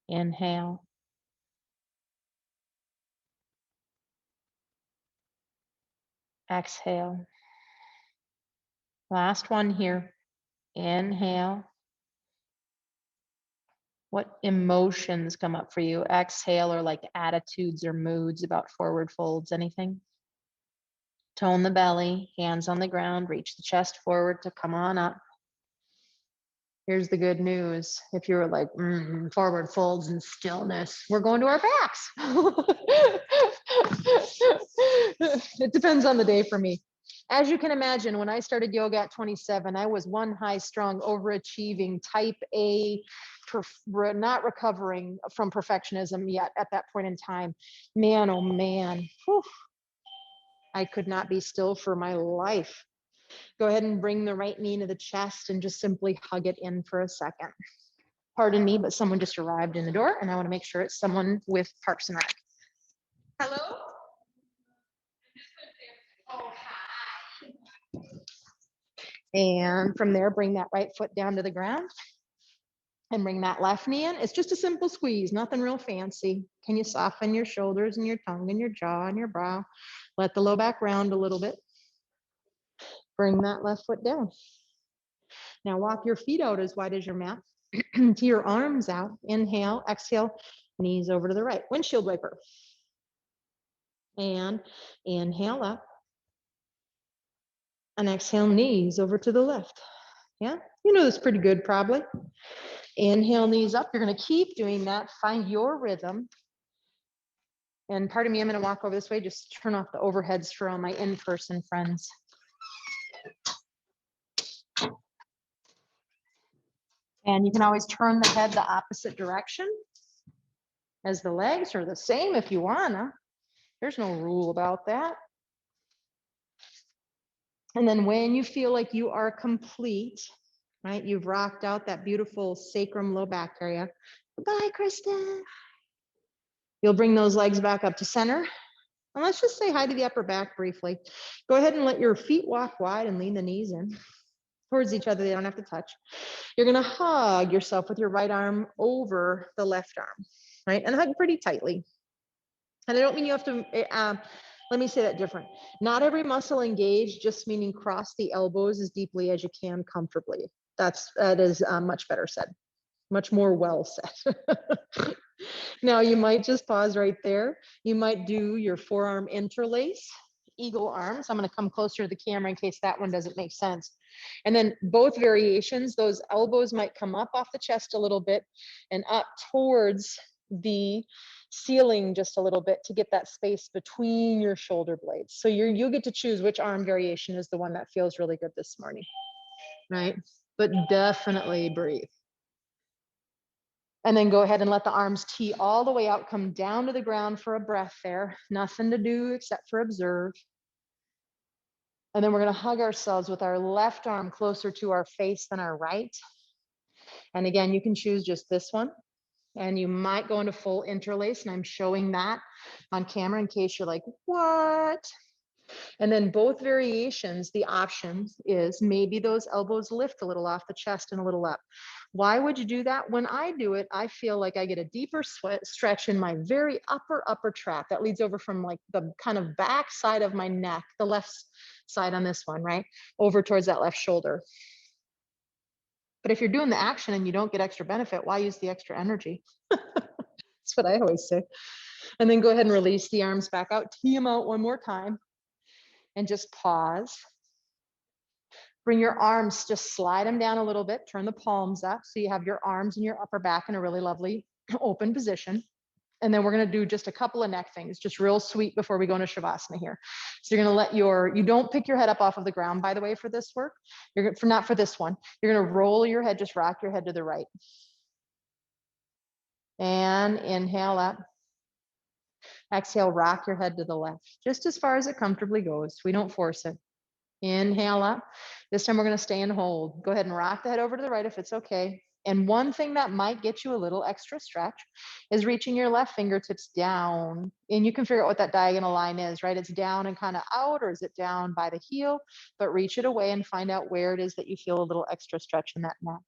Inhale. Exhale. Last one here. Inhale. What emotions come up for you? Exhale, or like attitudes or moods about forward folds, anything? Tone the belly, hands on the ground, reach the chest forward to come on up. Here's the good news. If you're like, forward folds and stillness, we're going to our backs. It depends on the day for me. As you can imagine, when I started yoga at 27, I was one high-strung, overachieving, type A, not recovering from perfectionism yet at that point in time. Man, oh man, whew, I could not be still for my life. Go ahead and bring the right knee to the chest and just simply hug it in for a second. Pardon me, but someone just arrived in the door and I want to make sure it's someone with Parks and Rec. Hello? And from there, bring that right foot down to the ground and bring that left knee in. It's just a simple squeeze, nothing real fancy. Can you soften your shoulders and your tongue and your jaw and your brow? Let the low back round a little bit. Bring that left foot down. Now walk your feet out as wide as your mat to your arms out. Inhale, exhale, knees over to the right. Windshield wiper. And inhale up. And exhale, knees over to the left. Yeah, you know this pretty good probably. Inhale, knees up. You're going to keep doing that. Find your rhythm. And pardon me, I'm going to walk over this way. Just turn off the overheads for all my in-person friends. And you can always turn the head the opposite direction as the legs, or the same if you wanna. There's no rule about that. And then when you feel like you are complete, right? You've rocked out that beautiful sacrum low back area. Bye, Kristen. You'll bring those legs back up to center. And let's just say hi to the upper back briefly. Go ahead and let your feet walk wide and lean the knees in towards each other. They don't have to touch. You're gonna hug yourself with your right arm over the left arm, right? And hug pretty tightly. And I don't mean you have to, let me say that different. Not every muscle engaged, just meaning cross the elbows as deeply as you can comfortably. That is much better said, much more well said. Now you might just pause right there. You might do your forearm interlace, eagle arms. I'm gonna come closer to the camera in case that one doesn't make sense. And then both variations, those elbows might come up off the chest a little bit and up towards the ceiling just a little bit to get that space between your shoulder blades. So you'll get to choose which arm variation is the one that feels really good this morning, right? But definitely breathe. And then go ahead and let the arms tee all the way out, come down to the ground for a breath there. Nothing to do except for observe. And then we're gonna hug ourselves with our left arm closer to our face than our right. And again, you can choose just this one. And you might go into full interlace, and I'm showing that on camera in case you're like, what? And then both variations, the options is maybe those elbows lift a little off the chest and a little up. Why would you do that? When I do it, I feel like I get a deeper stretch in my very upper track that leads over from like the kind of back side of my neck, the left side on this one, right? Over towards that left shoulder. But if you're doing the action and you don't get extra benefit, why use the extra energy? That's what I always say. And then go ahead and release the arms back out, tee them out one more time, and just pause. Bring your arms, just slide them down a little bit, turn the palms up so you have your arms and your upper back in a really lovely open position. And then we're gonna do just a couple of neck things, just real sweet before we go into Shavasana here. So you're gonna let you don't pick your head up off of the ground, by the way, for this work. Not for this one. You're gonna roll your head, just rock your head to the right. And inhale up. Exhale, rock your head to the left, just as far as it comfortably goes. We don't force it. Inhale up. This time we're gonna stay and hold. Go ahead and rock the head over to the right if it's okay. And one thing that might get you a little extra stretch is reaching your left fingertips down. And you can figure out what that diagonal line is, right? It's down and kind of out, or is it down by the heel? But reach it away and find out where it is that you feel a little extra stretch in that neck.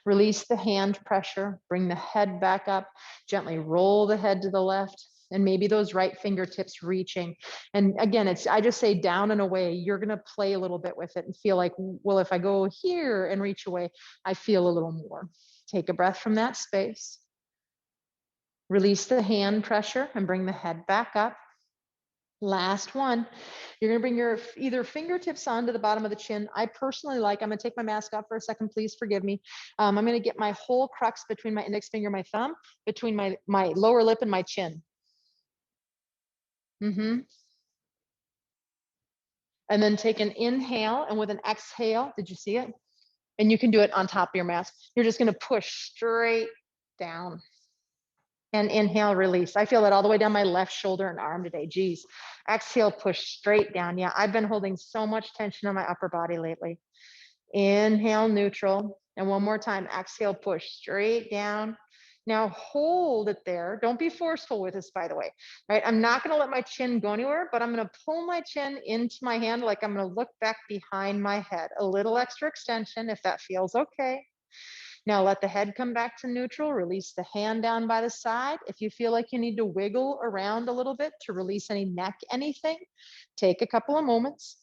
Release the hand pressure, bring the head back up, gently roll the head to the left, and maybe those right fingertips reaching. And again, I just say down and away. You're gonna play a little bit with it and feel like, well, if I go here and reach away, I feel a little more. Take a breath from that space. Release the hand pressure and bring the head back up. Last one, you're gonna bring your either fingertips onto the bottom of the chin. I personally I'm gonna take my mask off for a second, please forgive me. I'm gonna get my whole crux between my index finger and my thumb, between my lower lip and my chin. And then take an inhale, and with an exhale, did you see it? And you can do it on top of your mask. You're just gonna push straight down. And inhale, release. I feel it all the way down my left shoulder and arm today. Geez. Exhale, push straight down. Yeah, I've been holding so much tension on my upper body lately. Inhale, neutral. And one more time, exhale, push straight down. Now hold it there. Don't be forceful with this, by the way, right? I'm not gonna let my chin go anywhere, but I'm gonna pull my chin into my hand like I'm gonna look back behind my head. A little extra extension if that feels okay. Now let the head come back to neutral, release the hand down by the side. If you feel like you need to wiggle around a little bit to release any neck, anything, take a couple of moments.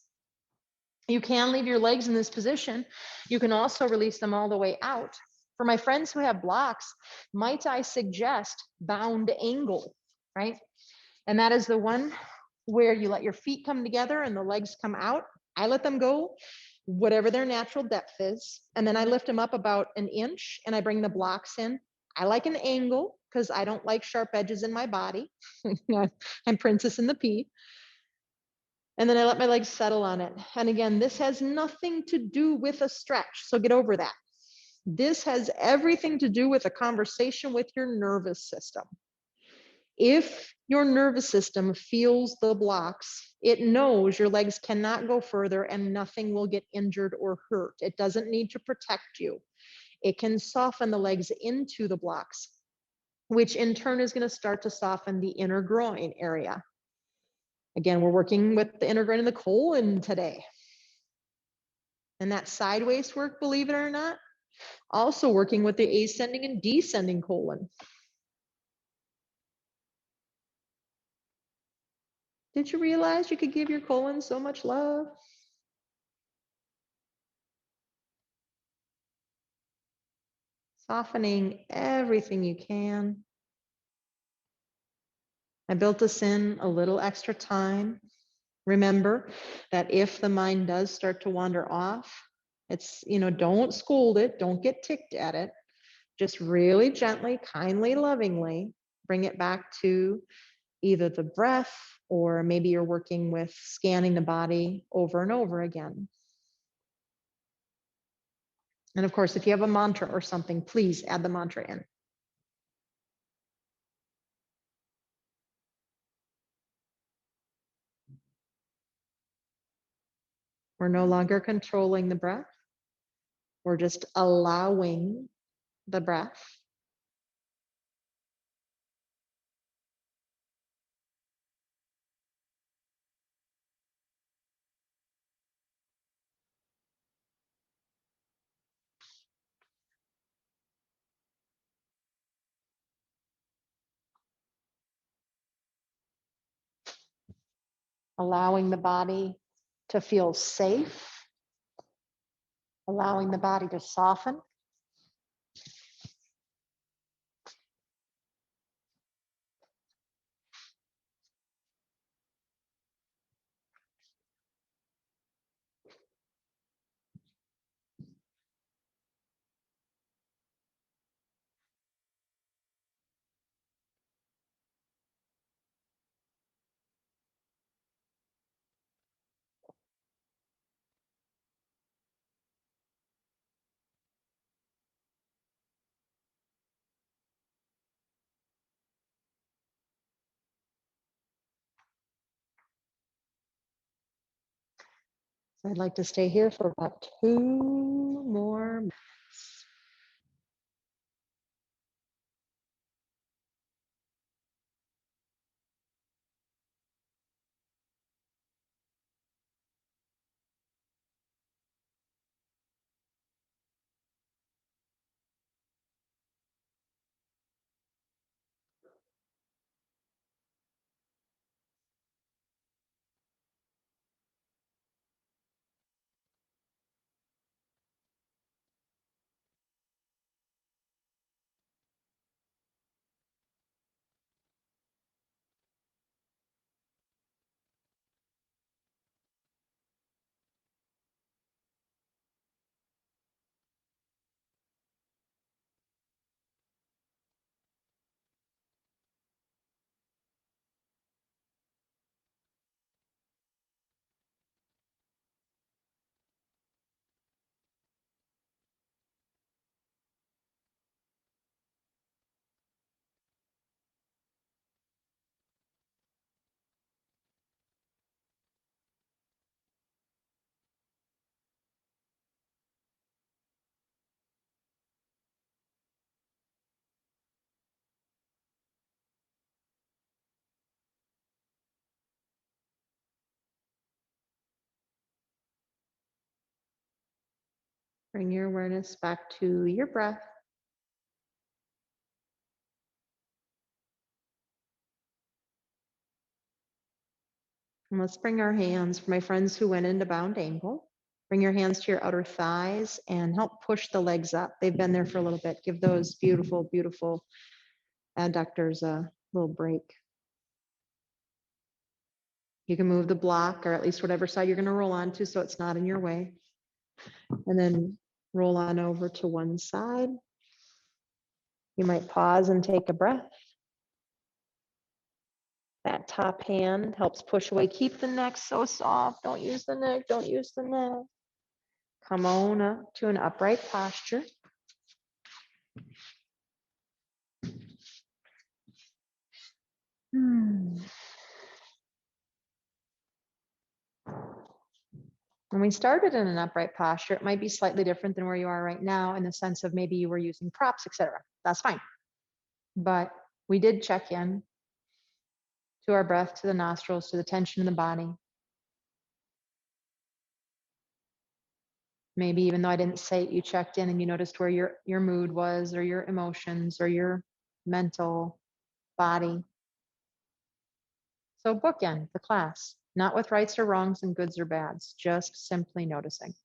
You can leave your legs in this position. You can also release them all the way out. For my friends who have blocks, might I suggest bound angle, right? And that is the one where you let your feet come together and the legs come out. I let them go whatever their natural depth is. And then I lift them up about an inch and I bring the blocks in. I like an angle because I don't like sharp edges in my body. I'm Princess in the Pea. And then I let my legs settle on it. And again, this has nothing to do with a stretch. So get over that. This has everything to do with a conversation with your nervous system. If your nervous system feels the blocks, it knows your legs cannot go further and nothing will get injured or hurt. It doesn't need to protect you. It can soften the legs into the blocks, which in turn is going to start to soften the inner groin area. Again, we're working with the inner groin and the colon today. And that sideways work, believe it or not, also working with the ascending and descending colon. Did you realize you could give your colon so much love? Softening everything you can. I built this in a little extra time. Remember that if the mind does start to wander off, it's, don't scold it, don't get ticked at it. Just really gently, kindly, lovingly bring it back to either the breath or maybe you're working with scanning the body over and over again. And of course, if you have a mantra or something, please add the mantra in. We're no longer controlling the breath. We're just allowing the breath. Allowing the body to feel safe, allowing the body to soften. So I'd like to stay here for about 2 more minutes. Bring your awareness back to your breath. And let's bring our hands, for my friends who went into bound angle, bring your hands to your outer thighs and help push the legs up. They've been there for a little bit. Give those beautiful, beautiful adductors a little break. You can move the block, or at least whatever side you're going to roll onto, so it's not in your way. And then roll on over to one side. You might pause and take a breath. That top hand helps push away. Keep the neck so soft. Don't use the neck. Don't use the neck. Come on up to an upright posture. When we started in an upright posture, it might be slightly different than where you are right now in the sense of maybe you were using props, etc. That's fine. But we did check in to our breath, to the nostrils, to the tension in the body. Maybe even though I didn't say it, you checked in and you noticed where your mood was, or your emotions, or your mental body. So bookend the class, not with rights or wrongs and goods or bads, just simply noticing.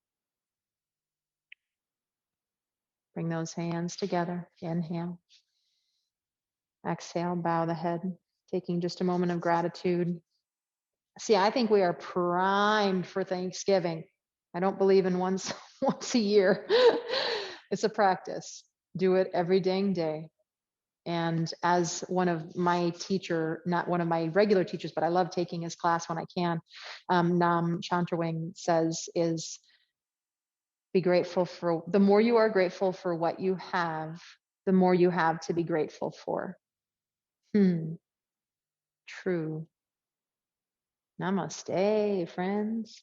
Bring those hands together. Inhale. Exhale, bow the head, taking just a moment of gratitude. See, I think we are primed for Thanksgiving. I don't believe in once a year. It's a practice. Do it every dang day. And as one of my teacher, not one of my regular teachers, but I love taking his class when I can, Nam Chanterwing says is, be grateful for, the more you are grateful for what you have, the more you have to be grateful for. True. Namaste, friends.